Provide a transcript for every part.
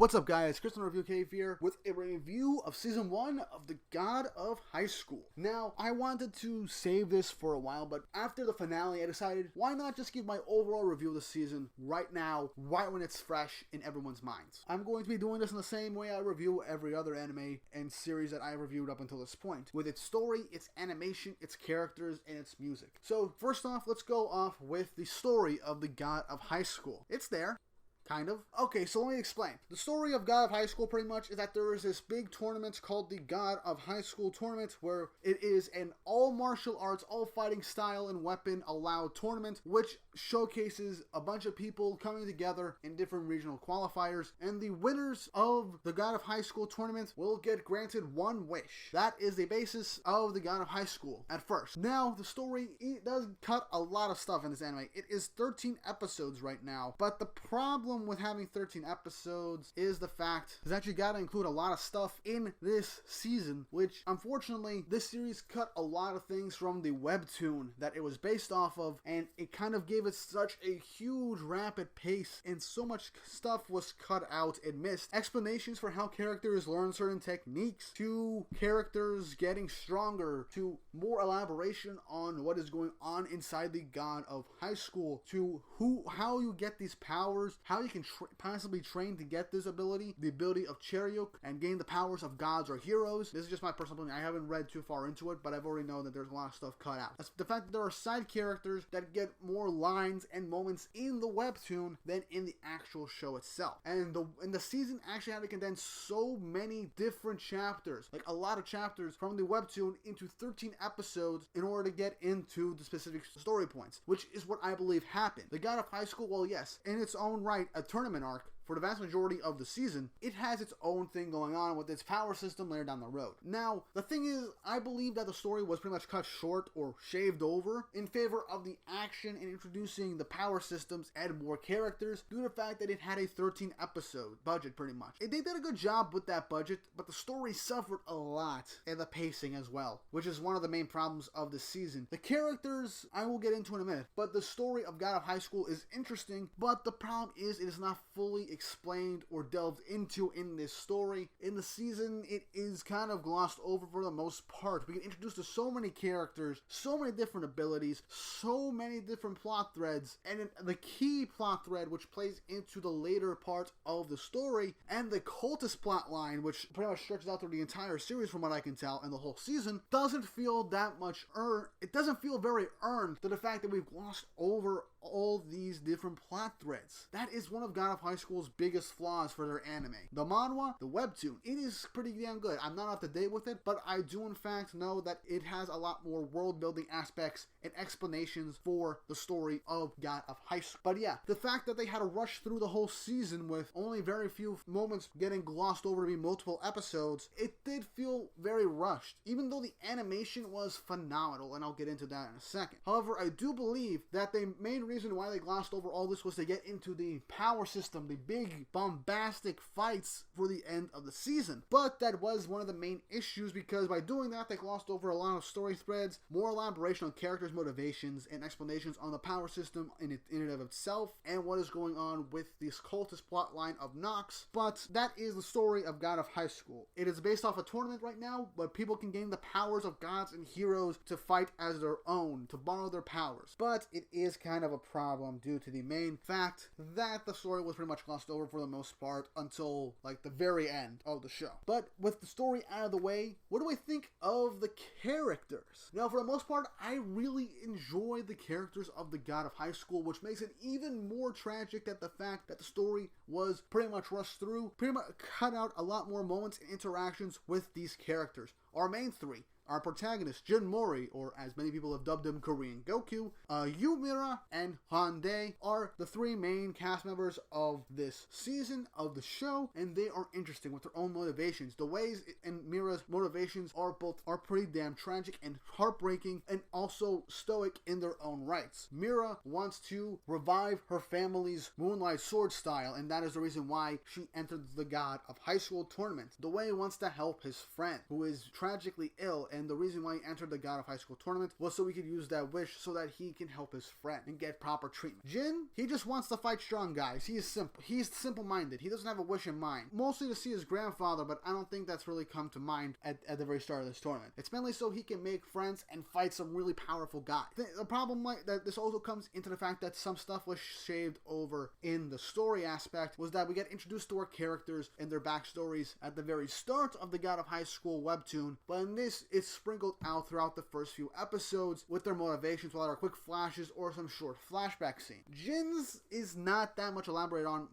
What's up, guys? Kristen Review Cave here with a review of Season 1 of The God of High School. Now, I wanted to save this for a while, but after the finale, I decided, why not just give my overall review of the season right now, right when it's fresh in everyone's minds. I'm going to be doing this in the same way I review every other anime and series that I reviewed up until this point, with its story, its animation, its characters, and its music. So, first off, let's go off with the story of The God of High School. It's there. Kind of. Okay, so let me explain. The story of God of High School pretty much is that there is this big tournament called the God of High School Tournament, where it is an all martial arts, all fighting style and weapon allowed tournament, which showcases a bunch of people coming together in different regional qualifiers, and the winners of the God of High School Tournament will get granted one wish. That is the basis of the God of High School at first. Now, the story, it does cut a lot of stuff in this anime. It is 13 episodes right now, but the problem with having 13 episodes is the fact that you gotta include a lot of stuff in this season, which unfortunately this series cut a lot of things from the webtoon that it was based off of, and it kind of gave it such a huge rapid pace, and so much stuff was cut out and missed. Explanations for how characters learn certain techniques, to characters getting stronger, to more elaboration on what is going on inside the God of High School, to how you get these powers, how you can possibly train to get this ability, the ability of Cheryuk, and gain the powers of gods or heroes. This is just my personal opinion. I haven't read too far into it, but I've already known that there's a lot of stuff cut out. That's the fact that there are side characters that get more lines and moments in the webtoon than in the actual show itself. And the season actually had to condense so many different chapters, like a lot of chapters from the webtoon into 13 episodes in order to get into the specific story points, which is what I believe happened. The God of High School, well, yes, in its own right, a tournament arc. For the vast majority of the season, it has its own thing going on with its power system later down the road. Now, the thing is, I believe that the story was pretty much cut short or shaved over in favor of the action and introducing the power systems and more characters due to the fact that it had a 13 episode budget pretty much. They did a good job with that budget, but the story suffered a lot, and the pacing as well, which is one of the main problems of this season. The characters, I will get into in a minute, but the story of God of High School is interesting, but the problem is it is not fully explained or delved into in this story. In the season, it is kind of glossed over for the most part. We get introduced to so many characters, so many different abilities, so many different plot threads, and the key plot thread which plays into the later part of the story, and the cultist plot line, which pretty much stretches out through the entire series from what I can tell, and the whole season, doesn't feel that much earned. It doesn't feel very earned to the fact that we've glossed over all these different plot threads. That is one of God of High School's biggest flaws for their anime. The manhwa, the webtoon, it is pretty damn good. I'm not up to date with it, but I do in fact know that it has a lot more world building aspects and explanations for the story of God of High School. But yeah, the fact that they had to rush through the whole season with only very few moments getting glossed over to be multiple episodes, it did feel very rushed, even though the animation was phenomenal, and I'll get into that in a second. However, I do believe that the main reason why they glossed over all this was to get into the power system, the big bombastic fights for the end of the season. But that was one of the main issues, because by doing that they glossed over a lot of story threads, more elaboration on characters' motivations, and explanations on the power system in and of itself, and what is going on with this cultist plotline of Nox. But that is the story of God of High School. It is based off a tournament right now, but people can gain the powers of gods and heroes to fight as their own, to borrow their powers. But it is kind of a problem due to the main fact that the story was pretty much glossed over for the most part until like the very end of the show. But with the story out of the way, what do I think of the characters? Now, for the most part, I really enjoy the characters of the God of High School, which makes it even more tragic that the fact that the story was pretty much rushed through, pretty much cut out a lot more moments and interactions with these characters. Our main three, our protagonists, Jin Mori, or as many people have dubbed him, Korean Goku, Yumira, and Hande, are the three main cast members of this season of the show, and they are interesting with their own motivations. The ways and Mira's motivations are pretty damn tragic and heartbreaking, and also stoic in their own rights. Mira wants to revive her family's Moonlight Sword style, and that is the reason why she entered the God of High School tournament. The Way wants to help his friend, who is tragically ill and the reason why he entered the God of High School tournament was so he could use that wish so that he can help his friend and get proper treatment. Jin, he just wants to fight strong guys. He is simple. He's simple-minded. He doesn't have a wish in mind. Mostly to see his grandfather, but I don't think that's really come to mind at the very start of this tournament. It's mainly so he can make friends and fight some really powerful guys. The problem that this also comes into the fact that some stuff was shaved over in the story aspect was that we get introduced to our characters and their backstories at the very start of the God of High School webtoon, but in this, it's sprinkled out throughout the first few episodes with their motivations, whether they're quick flashes or some short flashback scene. Jin's is not that much elaborated on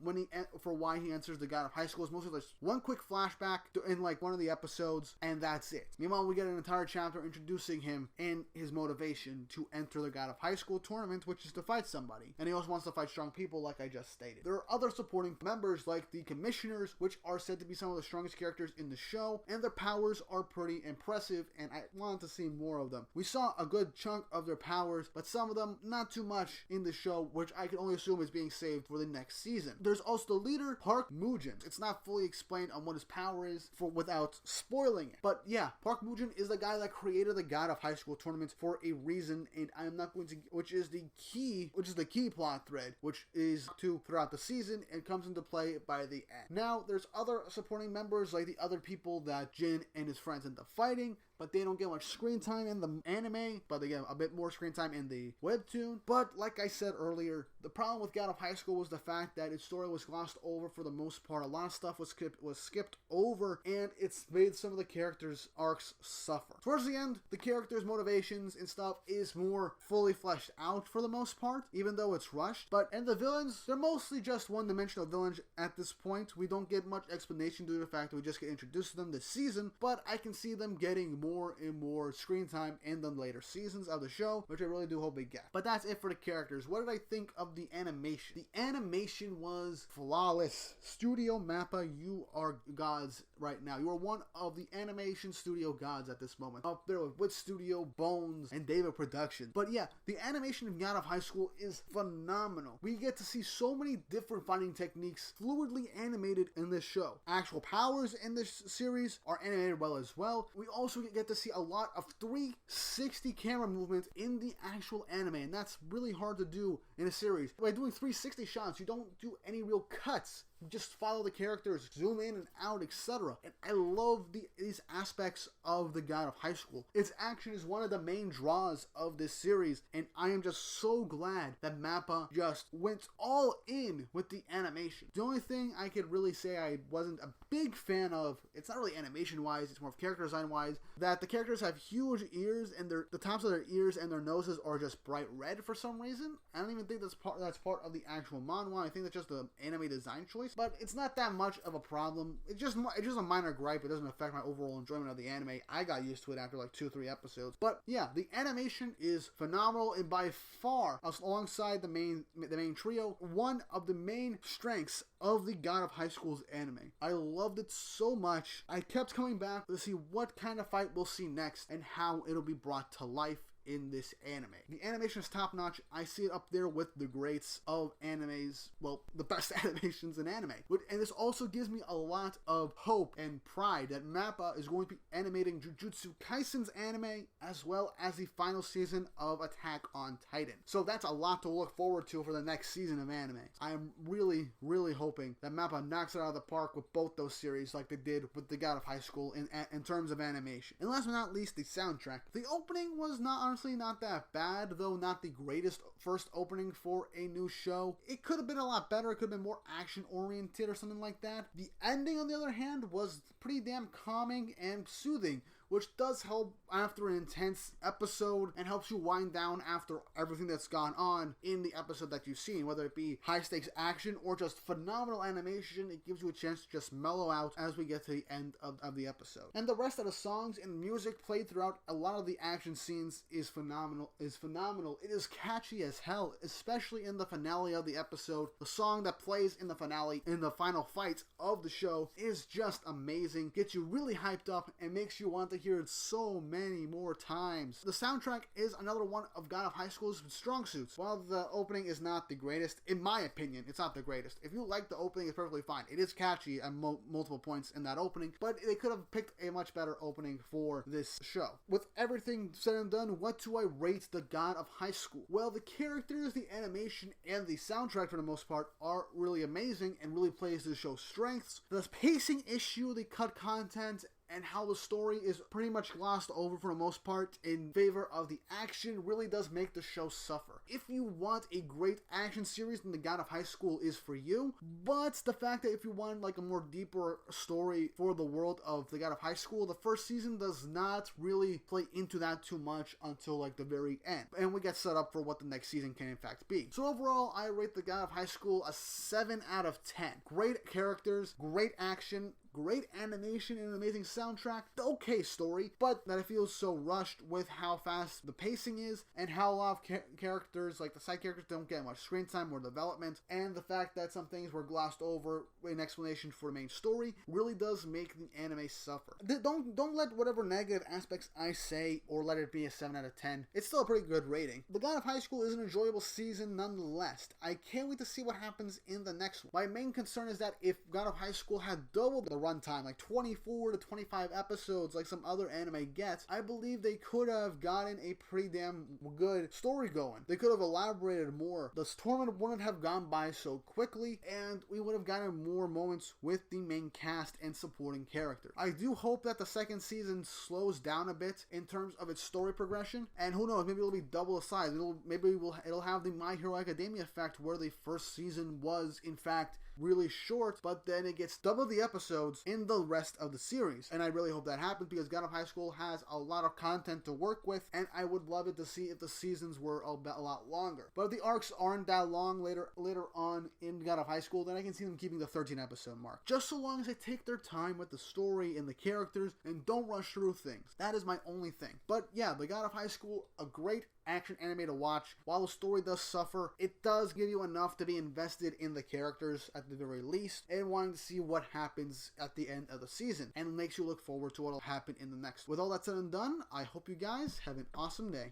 for why he enters the God of High School. It's mostly just one quick flashback in like one of the episodes, and that's it. Meanwhile, we get an entire chapter introducing him and his motivation to enter the God of High School tournament, which is to fight somebody. And he also wants to fight strong people, like I just stated. There are other supporting members like the commissioners, which are said to be some of the strongest characters in the show, and their powers are pretty impressive, and I wanted to see more of them. We saw a good chunk of their powers, but some of them not too much in the show, which I can only assume is being saved for the next season. There's also the leader, Park Moojin. It's not fully explained on what his power is without spoiling it. But yeah, Park Moojin is the guy that created the God of High School tournament for a reason, and I am not going to, which is the key plot thread, which is throughout the season and comes into play by the end. Now, there's other supporting members like the other people that Jin and his friends end up fighting, but they don't get much screen time in the anime, but they get a bit more screen time in the webtoon. But like I said earlier, the problem with God of High School was the fact that its story was glossed over for the most part. A lot of stuff was skipped over, and it's made some of the characters' arcs suffer. Towards the end, the characters' motivations and stuff is more fully fleshed out for the most part, even though it's rushed. And the villains, they're mostly just one-dimensional villains at this point. We don't get much explanation due to the fact that we just get introduced to them this season, but I can see them getting more and more screen time in the later seasons of the show, which I really do hope we get. But that's it for the characters. What did I think of the animation? The animation was flawless. Studio Mappa, you are gods right now. You are one of the animation studio gods at this moment. Up there with Wit Studio, Bones, and David Productions. But yeah, the animation of God of High School is phenomenal. We get to see so many different fighting techniques fluidly animated in this show. Actual powers in this series are animated well as well. We also get to see a lot of 360 camera movement in the actual anime, and that's really hard to do in a series. By doing 360 shots, you don't do any real cuts. You just follow the characters, zoom in and out, etc. And I love these aspects of the God of High School. Its action is one of the main draws of this series, and I am just so glad that Mappa just went all in with the animation. The only thing I could really say I wasn't a big fan of, it's not really animation-wise, it's more of character design-wise, that the characters have huge ears, and the tops of their ears and their noses are just bright red for some reason. I don't even think that's part of the actual manhwa. I think that's just the anime design choice. But it's not that much of a problem. It's just a minor gripe. It doesn't affect my overall enjoyment of the anime. I got used to it after like 2-3 episodes. But yeah, the animation is phenomenal, and by far, alongside the main trio, one of the main strengths of the God of High School's anime. I loved it so much. I kept coming back to see what kind of fight we'll see next and how it'll be brought to life in this anime. The animation is top notch. I see it up there with the greats of animes, well, the best animations in anime. And this also gives me a lot of hope and pride that Mappa is going to be animating Jujutsu Kaisen's anime as well as the final season of Attack on Titan. So that's a lot to look forward to for the next season of anime. I am really, really hoping that Mappa knocks it out of the park with both those series like they did with the God of High School in terms of animation. And last but not least, the soundtrack. The opening was honestly not that bad, though not the greatest first opening for a new show. It could have been a lot better. It could have been more action-oriented or something like that. The ending, on the other hand, was pretty damn calming and soothing, which does help after an intense episode and helps you wind down after everything that's gone on in the episode that you've seen, whether it be high-stakes action or just phenomenal animation. It gives you a chance to just mellow out as we get to the end of the episode. And the rest of the songs and music played throughout a lot of the action scenes is phenomenal. It is catchy as hell, especially in the finale of the episode. The song that plays in the finale, in the final fight of the show, is just amazing. Gets you really hyped up and makes you want to hear it so many more times. The soundtrack is another one of God of High School's strong suits. While the opening is not the greatest, in my opinion, it's not the greatest. If you like the opening, it's perfectly fine. It is catchy at multiple points in that opening, but they could have picked a much better opening for this show. With everything said and done, what do I rate the God of High School? Well, the characters, the animation, and the soundtrack for the most part are really amazing and really plays to the show's strengths. The pacing issue, the cut content, and how the story is pretty much glossed over for the most part in favor of the action really does make the show suffer. If you want a great action series, then the God of High School is for you, but the fact that if you want like a more deeper story for the world of the God of High School, the first season does not really play into that too much until like the very end, and we get set up for what the next season can in fact be. So overall, I rate the God of High School a 7 out of 10. Great characters, great action, great animation, and an amazing soundtrack. The okay story, but that it feels so rushed with how fast the pacing is and how a lot of characters, like the side characters, don't get much screen time or development, and the fact that some things were glossed over in explanation for the main story really does make the anime suffer. Don't let whatever negative aspects I say or let it be a 7 out of 10. It's still a pretty good rating. The God of High School is an enjoyable season nonetheless. I can't wait to see what happens in the next one. My main concern is that if God of High School had doubled the runtime, like 24 to 25 episodes like some other anime gets, I believe they could have gotten a pretty damn good story going. They could have elaborated more. The tournament wouldn't have gone by so quickly, and we would have gotten more moments with the main cast and supporting characters. I do hope that the second season slows down a bit in terms of its story progression, and who knows, maybe it'll be double the size. It'll have the My Hero Academia effect, where the first season was in fact really short, but then it gets double the episodes in the rest of the series. And I really hope that happens, because God of High School has a lot of content to work with, and I would love it to see if the seasons were a lot longer. But if the arcs aren't that long later on in God of High School, then I can see them keeping the 13 episode mark. Just so long as they take their time with the story and the characters and don't rush through things. That is my only thing. But yeah, the God of High School, a great action anime to watch. While the story does suffer, it does give you enough to be invested in the characters at the very least, and wanting to see what happens at the end of the season, and makes you look forward to what will happen in the next. With all that said and done, I hope you guys have an awesome day.